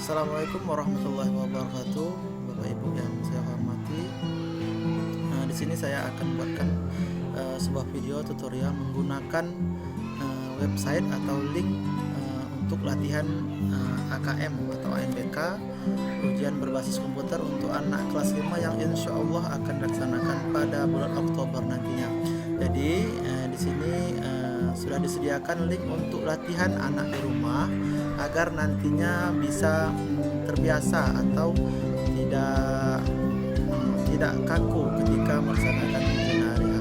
Assalamualaikum warahmatullahi wabarakatuh, Bapak Ibu yang saya hormati. Di sini saya akan buatkan sebuah video tutorial menggunakan website atau link untuk latihan AKM atau AMBK, ujian berbasis komputer untuk anak kelas 5 yang insya Allah akan dilaksanakan pada bulan Oktober nantinya. Jadi di sini sudah disediakan link untuk latihan anak di rumah agar nantinya bisa terbiasa atau tidak kaku ketika melaksanakan ujian hari H.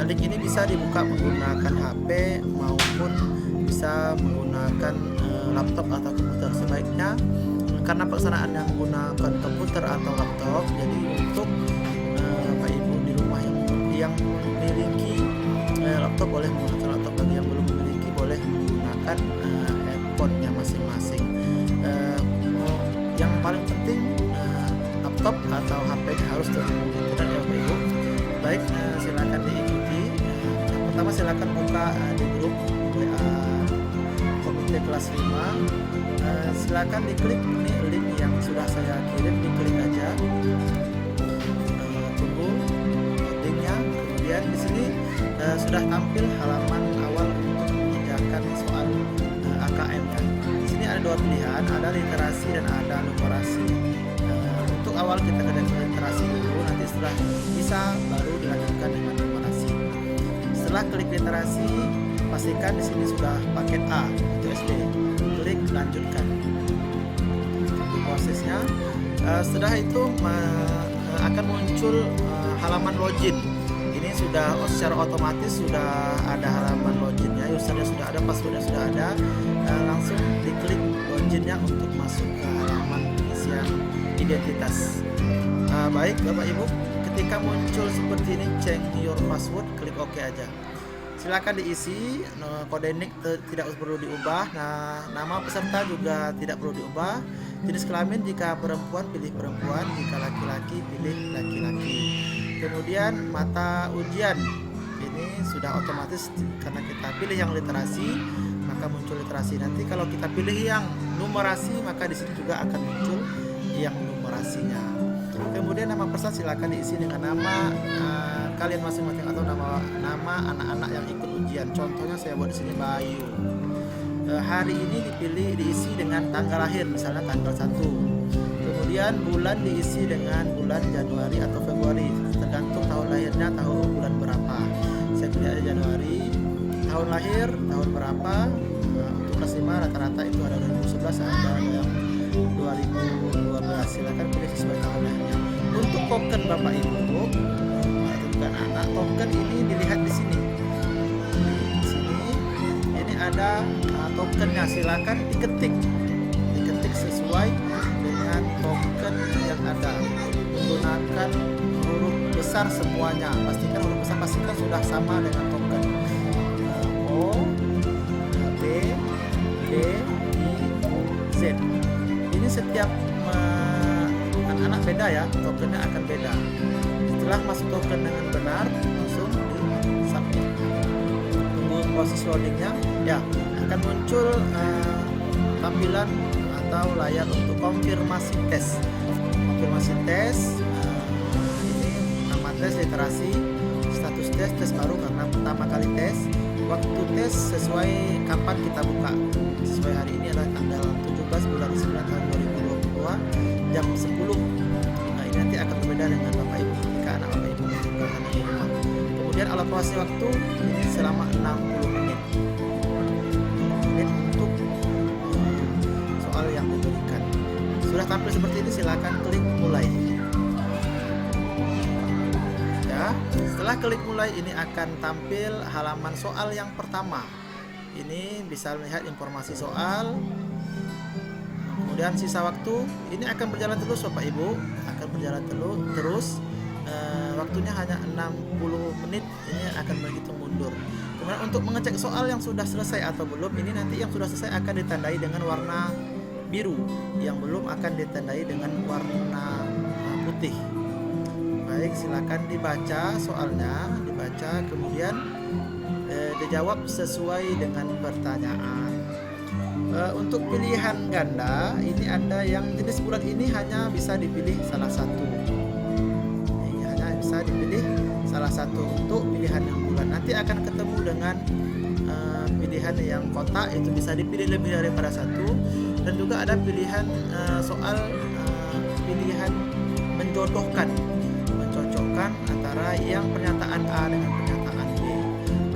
Link ini bisa dibuka menggunakan HP maupun bisa menggunakan laptop atau komputer. Sebaiknya karena pelaksanaan yang menggunakan komputer atau laptop, jadi untuk Bapak Ibu di rumah yang memiliki laptop boleh menggunakan laptop, bagi yang belum memiliki boleh menggunakan handphonenya masing-masing. Yang paling penting laptop atau HP harus terhubung internet ya Bapak Ibu. Baik, silakan diikuti. Yang pertama silakan buka di grup WA komite kelas 5. Silakan diklik ini link yang sudah saya kirim, diklik aja. Tunggu loadingnya. Kemudian di sini sudah tampil halaman awal untuk mengerjakan soal AKM kan. Di sini ada dua pilihan, ada literasi dan ada numerasi. Untuk awal kita kerjakan literasi dulu, nanti setelah bisa baru dilanjutkan dengan numerasi. Setelah klik literasi, pastikan di sini sudah paket A itu SD. Klik lanjutkan. Prosesnya setelah itu akan muncul halaman login. Ini sudah secara otomatis sudah ada halaman loginnya, usernya sudah ada, passwordnya sudah ada. Langsung diklik loginnya untuk masuk ke halaman pengisian identitas. Baik Bapak Ibu, ketika muncul seperti ini change your password, klik OK aja. Silakan diisi, kode NIK tidak perlu diubah. Nama peserta juga tidak perlu diubah. Jenis kelamin jika perempuan pilih perempuan, jika laki-laki pilih laki-laki. Kemudian mata ujian ini sudah otomatis karena kita pilih yang literasi, maka muncul literasi. Nanti kalau kita pilih yang numerasi, maka di sini juga akan muncul yang numerasinya. Kemudian nama peserta silakan diisi dengan nama kalian masing-masing atau nama anak-anak yang ikut ujian. Contohnya saya buat di sini Bayu. Hari ini diisi dengan tanggal lahir, misalnya tanggal 1. Kemudian bulan diisi dengan bulan Januari atau Februari, tergantung tahun lahirnya, tahun bulan berapa. Saya pilih aja Januari. Tahun lahir, tahun berapa. Untuk kelas 5 rata-rata itu ada 2011, ada yang 2012. Silakan pilih sesuai tahun lahirnya. Untuk token Bapak Ibu atau bukan anak, token ini dilihat di sini. Di sini ini ada tokennya, silakan diketik sesuai dengan token yang ada. Menggunakan huruf besar semuanya. Pastikan huruf besar sudah sama dengan token. O, B, D, I, Z. Ini setiap anak-anak beda ya, tokennya akan beda. Setelah masuk token dengan benar, langsung di submit. Tunggu proses loadingnya. Ya, akan muncul tampilan atau layar untuk konfirmasi tes. Konfirmasi tes, ini nama tes literasi, status tes baru karena pertama kali tes. Waktu tes sesuai kapan kita buka. Sesuai hari ini adalah tanggal 17 bulan 9 tahun 2022 jam 10. Ini nanti akan berbeda dengan Bapak Ibu ketika anak Bapak Ibu melakukan di rumah. Kemudian alokasi waktu ini selama 60 menit. Untuk soal yang diberikan. Sudah tampil seperti ini, silakan klik mulai. Ya, setelah klik mulai ini akan tampil halaman soal yang pertama. Ini bisa melihat informasi soal. Kemudian sisa waktu ini akan berjalan terus Bapak Ibu, akan berjalan terus. Waktunya hanya 60 menit, ini akan berhitung mundur. Kemudian untuk mengecek soal yang sudah selesai atau belum, ini nanti yang sudah selesai akan ditandai dengan warna biru, yang belum akan ditandai dengan warna putih. Baik, silakan dibaca soalnya, kemudian dijawab sesuai dengan pertanyaan. Untuk pilihan ganda ini ada yang jenis bulat ini hanya bisa dipilih salah satu. Ini hanya bisa dipilih salah satu untuk pilihan yang bulat. Nanti akan ketemu dengan pilihan yang kotak, itu bisa dipilih lebih daripada satu. Dan juga ada pilihan soal pilihan menjodohkan, mencocokkan antara yang pernyataan A dengan pernyataan B.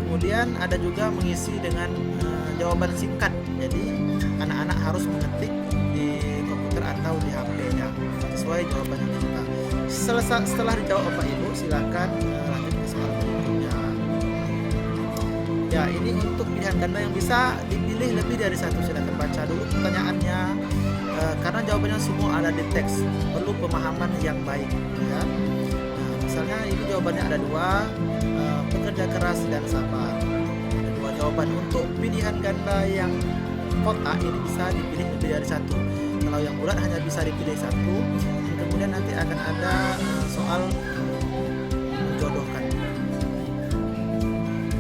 Kemudian ada juga mengisi dengan jawaban singkat. Jadi anak-anak harus mengetik di komputer atau di HP-nya sesuai jawaban yang diminta. Setelah dijawab Bapak Ibu, silakan lanjut ke soal berikutnya. Ya, ini untuk pilihan ganda yang bisa dipilih lebih dari satu. Silakan baca dulu pertanyaannya, karena jawabannya semua ada di teks. Perlu pemahaman yang baik. Ya. Nah, misalnya ini jawabannya ada dua, pekerja keras dan sabar. Ada dua jawaban. Untuk pilihan ganda yang kotak ini bisa dipilih lebih dari satu. Kalau yang bulat hanya bisa dipilih satu. Kemudian nanti akan ada soal menjodohkan.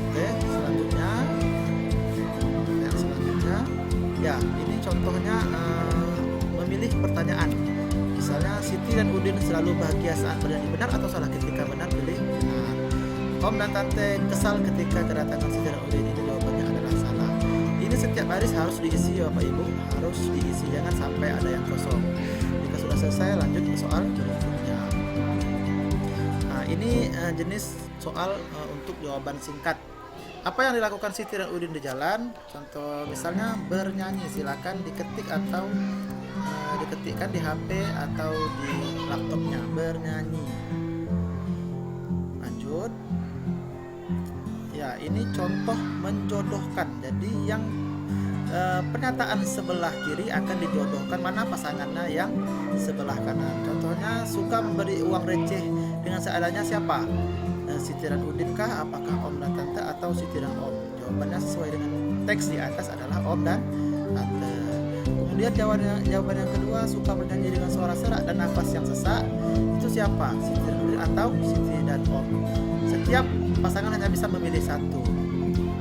Oke, selanjutnya yang selanjutnya, ya ini contohnya memilih pertanyaan. Misalnya Siti dan Udin selalu bahagia saat bernyanyi, benar atau salah? Ketika benar pilih benar. Om dan Tante kesal ketika kedatangan Siti dan Udin, itu jawabannya adalah salah. Ini setiap baris harus diisi ya Bapak Ibu, harus diisi, jangan sampai ada yang kosong. Jika sudah selesai, lanjut ke soal berikutnya. Nah, ini jenis soal untuk jawaban singkat. Apa yang dilakukan Siti dan Udin di jalan? Contoh misalnya bernyanyi, silakan diketik atau diketikkan di HP atau di laptopnya, bernyanyi. Lanjut. Ya, ini contoh menjodohkan. Jadi yang pernyataan sebelah kiri akan dijodohkan mana pasangannya yang sebelah kanan. Contohnya, suka memberi uang receh dengan seadanya siapa? Siti dan Udin kah? Apakah Om dan Tante atau Siti dan Om? Jawabannya sesuai dengan teks di atas adalah Om dan Tante. Kemudian jawaban yang kedua, suka bernyanyi dengan suara serak dan nafas yang sesak, itu siapa? Siti dan Udin atau Siti dan Om? Setiap pasangan hanya bisa memilih satu.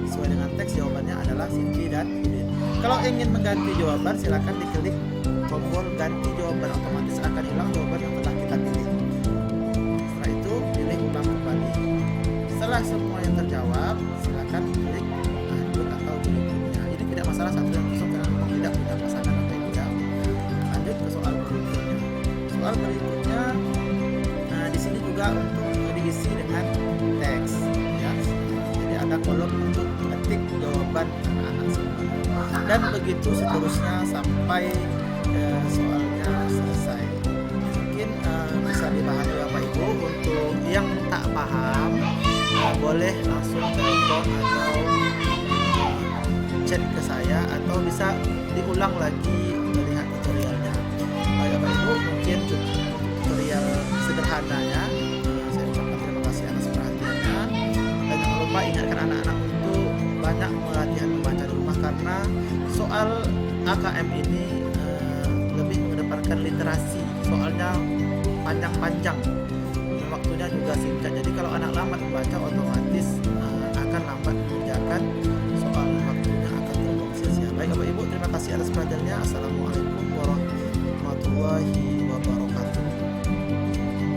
Sesuai dengan teks, jawabannya adalah Siti dan Udin. Kalau ingin mengganti jawaban, silakan diklik tombol ganti jawaban, otomatis akan hilang jawaban yang telah kita pilih. Setelah itu, pilih ulang kembali. Setelah semua yang terjawab, silakan klik lanjut atau berikutnya. Ini tidak masalah satu yang kosong karena memang tidak punya pasangan atau tidak. Lanjut ke soal berikutnya. Soal berikutnya, nah di sini juga untuk diisi dengan teks. Ya. Jadi ada kolom untuk ketik jawaban anak-anak semua. Dan begitu seterusnya sampai soalnya selesai. Mungkin bisa dipahami Bapak Ibu. Untuk yang tak paham, boleh langsung telepon atau chat ke saya, atau bisa diulang lagi melihat tutorialnya. Bapak Ibu, mungkin tutorial sederhananya saya ucapkan terima kasih atas perhatiannya, dan jangan lupa ingatkan anak-anak untuk banyak latihan membaca di rumah, karena soal AKM ini lebih mengedepankan literasi. Soalnya panjang-panjang, waktunya juga singkat. Jadi kalau anak lambat membaca, otomatis akan lambat mengerjakan soal, waktunya akan terbuang sia-sia. Baik Bapak Ibu, terima kasih atas perhatiannya. Assalamualaikum.